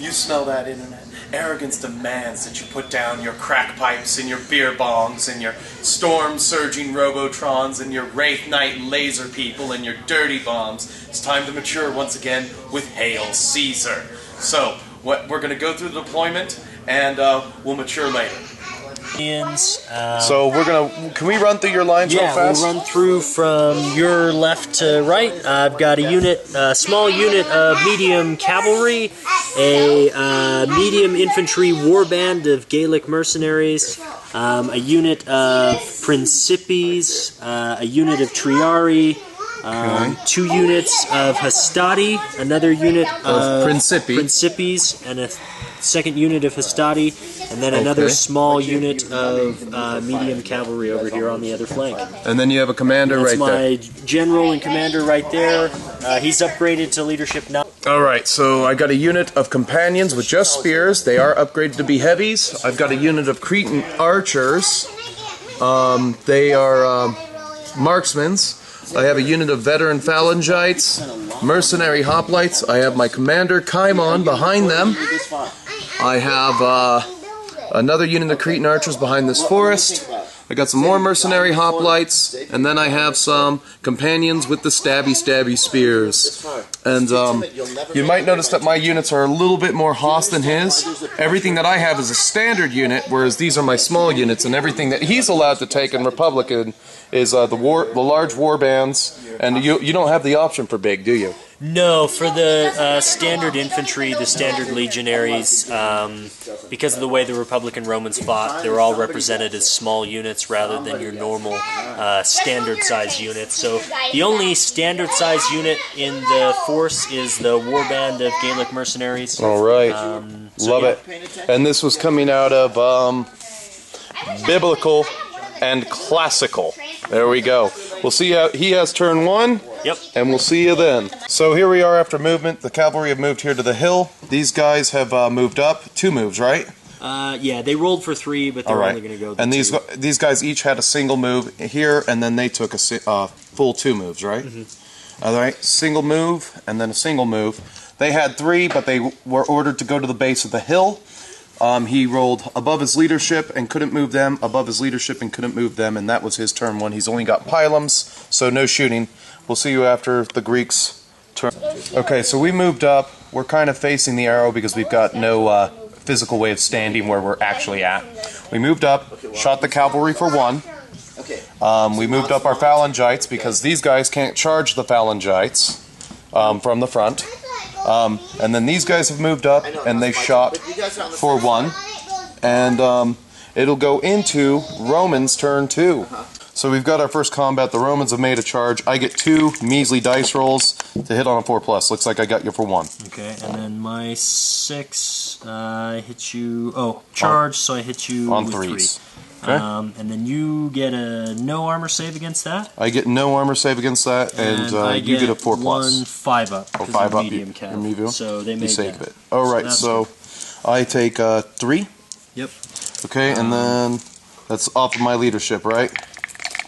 You smell that, Internet? Arrogance demands that you put down your crack pipes and your beer bongs and your storm-surging Robotrons and your Wraith Knight laser people and your dirty bombs. It's time to mature once again with Hail Caesar. So, we're going to go through the deployment and we'll mature later. So we're gonna. Can we run through your lines real fast? Yeah, we'll run through from your left to right. I've got a small unit of medium cavalry, a medium infantry warband of Gaelic mercenaries, a unit of Principes, a unit of Triari, 2 units of Hastati, another unit of Principes, and a second unit of Hastati, and then another small unit of medium cavalry over here on the other flank. And then you have a commander right there. That's my general and commander right there. He's upgraded to leadership now. Alright, so I got a unit of companions with just spears. They are upgraded to be heavies. I've got a unit of Cretan archers. They are marksmen. I have a unit of veteran phalangites, mercenary hoplites. I have my commander Kaimon behind them. I have another unit of Cretan archers behind this forest. I got some more mercenary hoplites, and then I have some companions with the stabby spears. And you might notice that my units are a little bit more hoss than his. Everything that I have is a standard unit, whereas these are my small units, and everything that he's allowed to take in Republican is the large war bands, and you don't have the option for big, do you? No, for the standard infantry, the standard legionaries, because of the way the Republican Romans fought, they were all represented as small units rather than your normal standard-sized units. So the only standard-sized unit in the force is the warband of Gaelic mercenaries. All right, love it. And this was coming out of biblical and classical. There we go. We'll see how he has turn 1. Yep. And we'll see you then. So here we are after movement. The cavalry have moved here to the hill. These guys have moved up. 2 moves, right? Yeah, they rolled for 3, but they're only going to go. And these guys each had a single move here, and then they took a full 2 moves, right? Mm-hmm. All right, single move, and then a single move. They had 3, but they were ordered to go to the base of the hill. He rolled above his leadership and couldn't move them, above his leadership and couldn't move them, and that was his turn 1. He's only got pylums, so no shooting. We'll see you after the Greeks' turn. Okay, so we moved up. We're kind of facing the arrow because we've got no physical way of standing where we're actually at. We moved up, shot the cavalry for 1. We moved up our phalangites because these guys can't charge the phalangites from the front. And then these guys have moved up and they shot for 1. And it'll go into Romans' turn 2. So we've got our first combat. The Romans have made a charge. I get 2 measly dice rolls to hit on a 4+. Looks like I got you for 1. Okay, and then my 6, I hit you. Oh, charge, so I hit you on with 3s. 3. Okay. And then you get a no armor save against that. I get no armor save against that, and you get a 4+. 1 5-up. Oh, 5-up. Medium cap. Medium. So they made save that. it. All right, so I take 3. Yep. Okay, and then that's off of my leadership, right?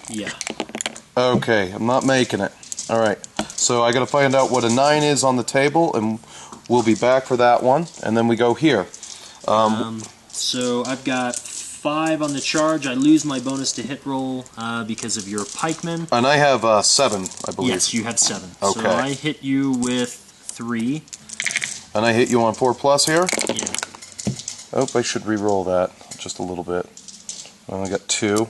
Yeah. Okay, I'm not making it. All right, so I got to find out what a 9 is on the table, and we'll be back for that one, and then we go here. So I've got 5 on the charge. I lose my bonus to hit roll because of your pikemen. And I have 7, I believe. Yes, you had 7. Okay. So I hit you with 3. And I hit you on 4+ here? Yeah. Oh, I should re-roll that just a little bit. I got 2.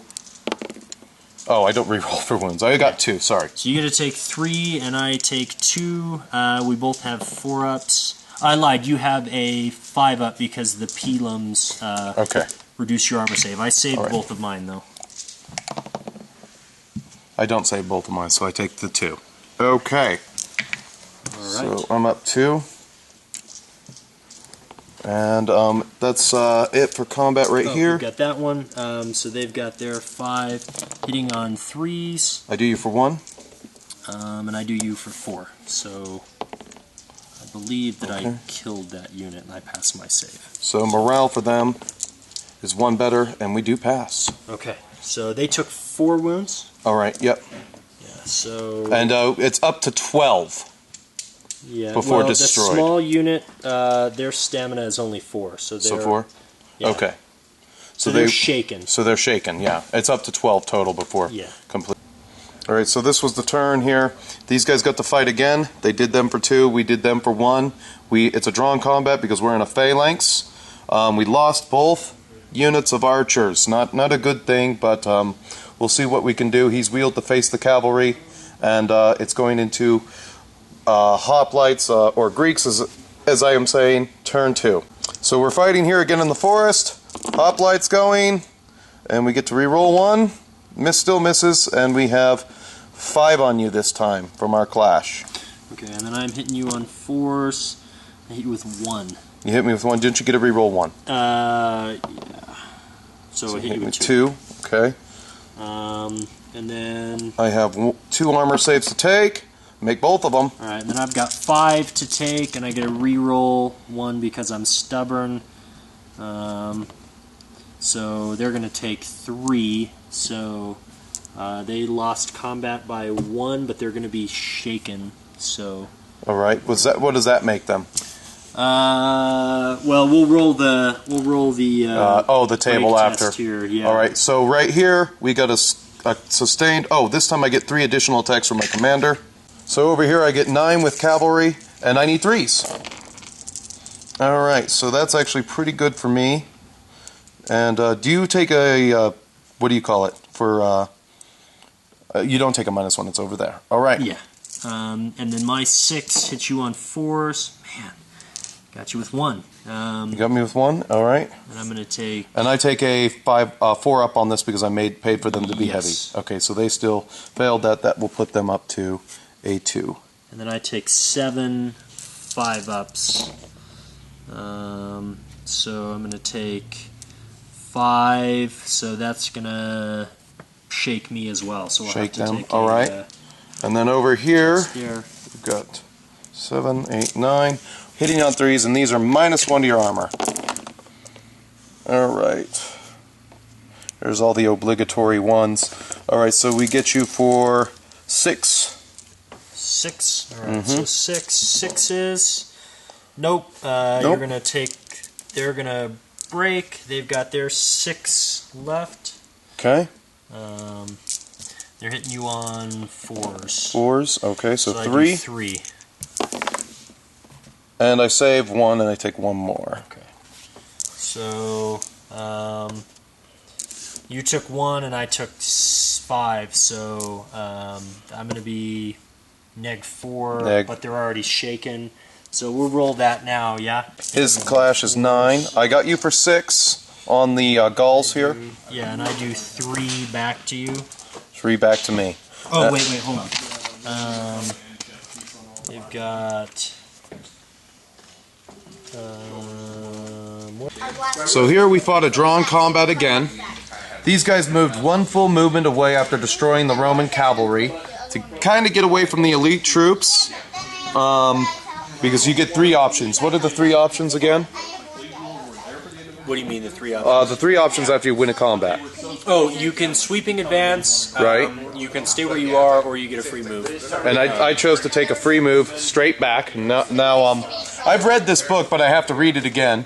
Oh, I don't re-roll for wounds. I got 2, sorry. So you get to take 3, and I take 2. We both have 4-ups. I lied. You have a 5-up because the pilums reduce your armor save. I saved both of mine, though. I don't save both of mine, so I take the 2. Okay. All right. So I'm up 2. And that's it for combat right here. We've got that one. So they've got their 5 hitting on 3s. I do you for 1. And I do you for 4. So I believe that I killed that unit and I passed my save. So morale for them is 1 better, and we do pass. Okay. So they took 4 wounds. All right. Yep. Yeah. So. And it's up to 12. Yeah. before well, destroyed. The small unit, their stamina is only 4, so they're 4? Yeah. Okay. So they're shaken. So they're shaken, yeah. It's up to 12 total before complete. Alright, so this was the turn here. These guys got to fight again. They did them for 2, we did them for 1. It's a drawn combat because we're in a phalanx. We lost both units of archers. Not a good thing, but we'll see what we can do. He's wheeled to face the cavalry, and it's going into hoplites, or Greeks, as I am saying, turn 2. So we're fighting here again in the forest. Hoplites going, and we get to re-roll 1. Still misses, and we have 5 on you this time from our clash. Okay, and then I'm hitting you on 4s. I hit you with 1. You hit me with 1. Didn't you get a re-roll 1? Yeah. So I hit you with 2. Okay. And then I have 2 armor saves to take. Make both of them. Alright, and then I've got 5 to take, and I get a re-roll 1 because I'm stubborn. So they're going to take 3. So they lost combat by 1, but they're going to be shaken. So. All right. What does that make them? Well, we'll roll the the table after. Here, yeah. All right. So right here we got a sustained. Oh, this time I get 3 additional attacks from my commander. So over here I get 9 with cavalry, and I need 3s. All right. So that's actually pretty good for me. And do you take a what do you call it for? You don't take a -1. It's over there. All right. Yeah. And then my 6 hits you on 4s. Man, got you with 1. You got me with 1. All right. And I'm going to take. And I take a 4 up on this because I paid for them to be heavy. Okay, so they still failed that. That will put them up to a 2. And then I take 7 5-ups. So I'm going to take 5. So that's going to shake me as well. So we'll shake have to them. Take all right. And then over here, here, we've got 7, 8, 9. Hitting on 3s, and these are -1 to your armor. All right. There's all the obligatory ones. All right, so we get you for 6. 6. All right. So 6 is. Nope. You're gonna take. They're gonna break. They've got their 6 left. Okay. They're hitting you on 4s. 4s. Okay, so 3. I do 3. And I save 1, and I take 1 more. Okay. So you took 1, and I took 5. So I'm gonna be -4, but they're already shaken. So we'll roll that now. Yeah. His clash is 9. I got you for 6 on the gulls here. Yeah, and I do 3 back to you. 3 back to me. Oh, wait, hold on. They've got... So here we fought a drawn combat again. These guys moved 1 full movement away after destroying the Roman cavalry to kind of get away from the elite troops, because you get 3 options. What are the 3 options again? What do you mean, the 3 options? The 3 options after you win a combat. Oh, you can sweeping advance, right? You can stay where you are, or you get a free move. And I chose to take a free move straight back. Now I've read this book, but I have to read it again.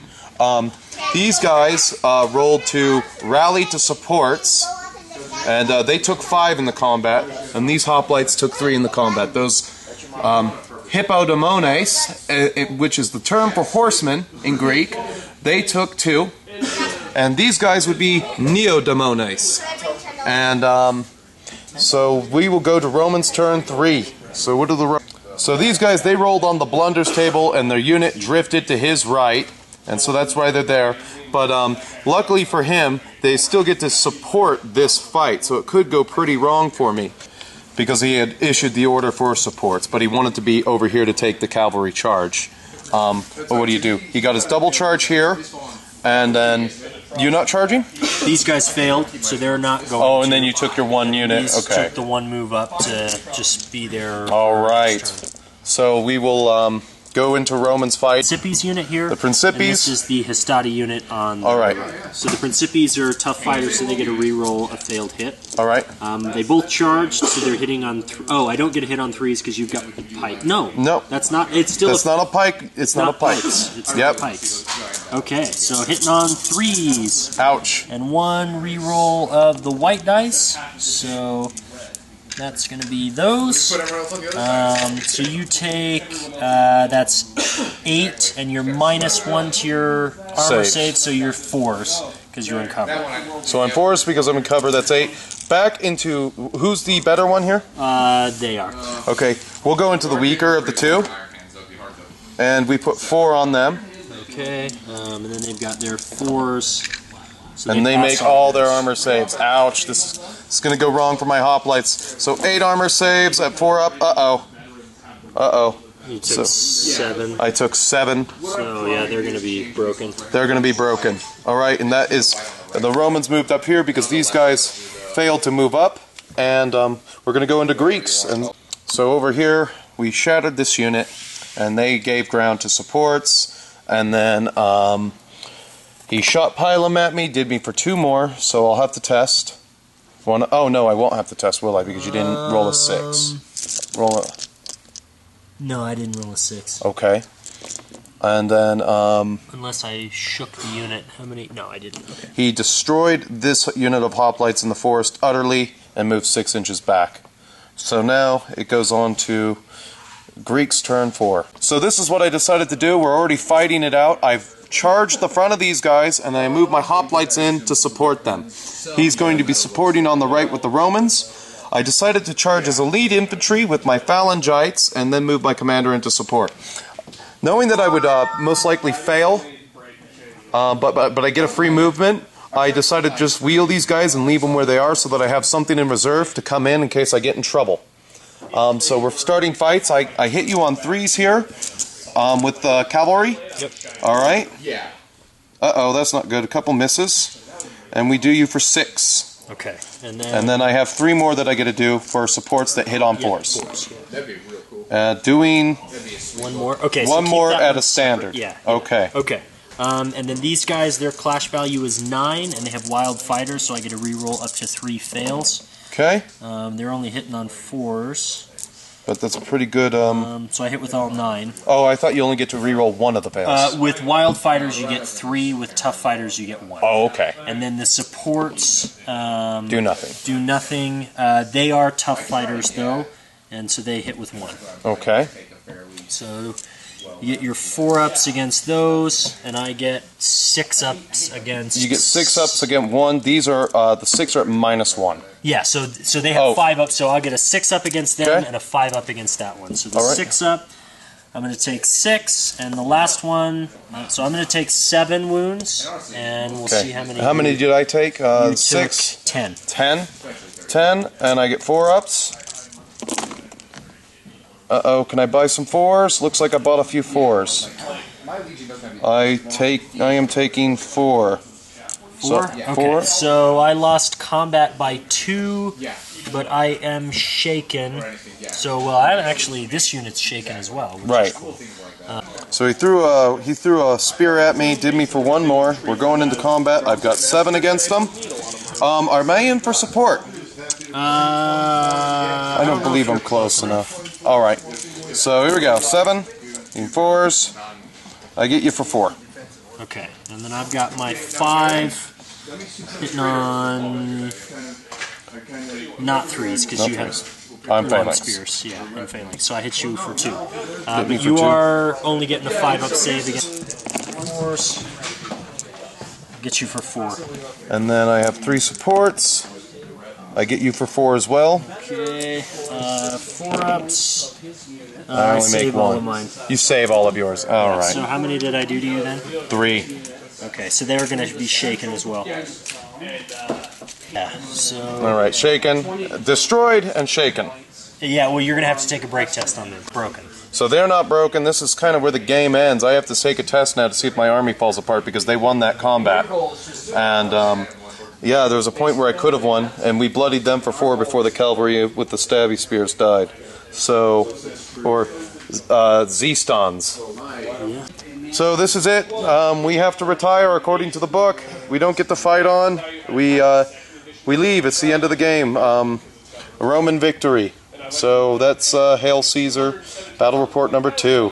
These guys rolled to rally to supports, and they took 5 in the combat, and these hoplites took 3 in the combat. Those hippodamones, which is the term for horsemen in Greek, they took 2, and these guys would be neodamones. And so we will go to Romans turn 3. So what are the So these guys, they rolled on the blunders table, and their unit drifted to his right, and so that's why they're there. But luckily for him, they still get to support this fight, so it could go pretty wrong for me, because he had issued the order for supports, but he wanted to be over here to take the cavalry charge. But what do? He got his double charge here, and then you're not charging? These guys failed, so they're not going. Oh, and then you took your 1 unit. These okay. took the 1 move up to just be there. All right. So we will go into Roman's fight. Principes unit here. The Principes. And this is the Hastati unit on. All right. So the Principes are tough fighters, so they get a reroll a failed hit. All right. They both charged, so they're hitting on. Oh, I don't get a hit on 3s because you've got the pike. No. No. That's not. It's still. That's not a pike. It's not a pike. Pikes. It's not pikes. Okay, so hitting on 3s. Ouch. And 1 reroll of the white dice. So that's going to be those. So you take, that's 8, and you're -1 to your armor save, so you're 4s, because you're in cover. So I'm 4s because I'm in cover, that's 8. Back into, who's the better one here? They are. Okay, we'll go into the weaker of the 2. And we put 4 on them. Okay, and then they've got their 4s. So and they make all their armor saves. Ouch, this is going to go wrong for my hoplites. So 8 armor saves at 4 up. Uh-oh. Uh-oh. You took 7. I took 7. So yeah, they're going to be broken. They're going to be broken. Alright, and that is, the Romans moved up here because these guys failed to move up. And we're going to go into Greeks. And so over here, we shattered this unit, and they gave ground to supports. And then he shot Pilum at me, did me for 2 more, so I'll have to test. Oh no, I won't have to test, will I? Because you didn't roll a 6. Roll a... No, I didn't roll a 6. Okay. And then... Unless I shook the unit. How many? No, I didn't. Okay. He destroyed this unit of hoplites in the forest utterly and moved 6 inches back. So now it goes on to Greek's turn 4. So this is what I decided to do. We're already fighting it out. I've charged the front of these guys, and then I move my hoplites in to support them. He's going to be supporting on the right with the Romans. I decided to charge as elite infantry with my phalangites, and then move my commander into support. Knowing that I would most likely fail, but I get a free movement, I decided to just wheel these guys and leave them where they are so that I have something in reserve to come in case I get in trouble. So we're starting fights. I hit you on 3s here with the cavalry. Yep. All right. Yeah. Uh-oh, that's not good. A couple misses. And we do you for 6. Okay. And then I have 3 more that I get to do for supports that hit on 4s. That'd be real cool. Doing 1 more. Okay. One more at a standard. Yeah. Okay. Okay. And then these guys, their clash value is 9, and they have wild fighters, so I get to reroll up to 3 fails. Okay. They're only hitting on 4s. But that's a pretty good... So I hit with all 9. Oh, I thought you only get to reroll 1 of the fails. With wild fighters, you get 3. With tough fighters, you get 1. Oh, okay. And then the supports... do nothing. Do nothing. They are tough fighters, though, and so they hit with 1. Okay. So you get your 4-ups against those, and I get 6-ups against... You get 6-ups against 1. These are, the 6 are at -1. Yeah, so they have 5-ups, so I'll get a 6-up against them and a 5-up against that one. So the 6-up, I'm going to take 6, and the last one, so I'm going to take 7 wounds, and we'll see how many... How many did I take? You 6? took 10. 10? 10, and I get 4-ups. Uh-oh, can I buy some 4s? Looks like I bought a few 4s. I am taking 4. 4? Okay. 4. So I lost combat by 2, but I am shaken. So actually, this unit's shaken as well. Which is cool. So he threw a spear at me, did me for 1 more. We're going into combat. I've got 7 against them. Are I in for support? I don't believe I'm close enough. All right. So here we go. 7 in 4s. I get you for 4. Okay, and then I've got my 5 hitting on not 3s because you have I'm phalanx. Spears, yeah, and phalanx. So I hit you for 2. But you are only getting a 5-up save against 4s. Get you for 4. And then I have 3 supports. I get you for 4 as well. Okay, 4-ups. I only save make 1. all of mine. You save all of yours. All right. So how many did I do to you then? 3. Okay, so they were going to be shaken as well. Yeah, so... All right, shaken, destroyed, and shaken. Yeah, well, you're going to have to take a break test on them. Broken. So they're not broken. This is kind of where the game ends. I have to take a test now to see if my army falls apart because they won that combat. And, yeah, there was a point where I could have won, and we bloodied them for 4 before the cavalry with the stabby spears died. So, or Z-Stons. So this is it. We have to retire according to the book. We don't get to fight on. We leave. It's the end of the game. A Roman victory. So that's Hail Caesar, Battle Report number 2.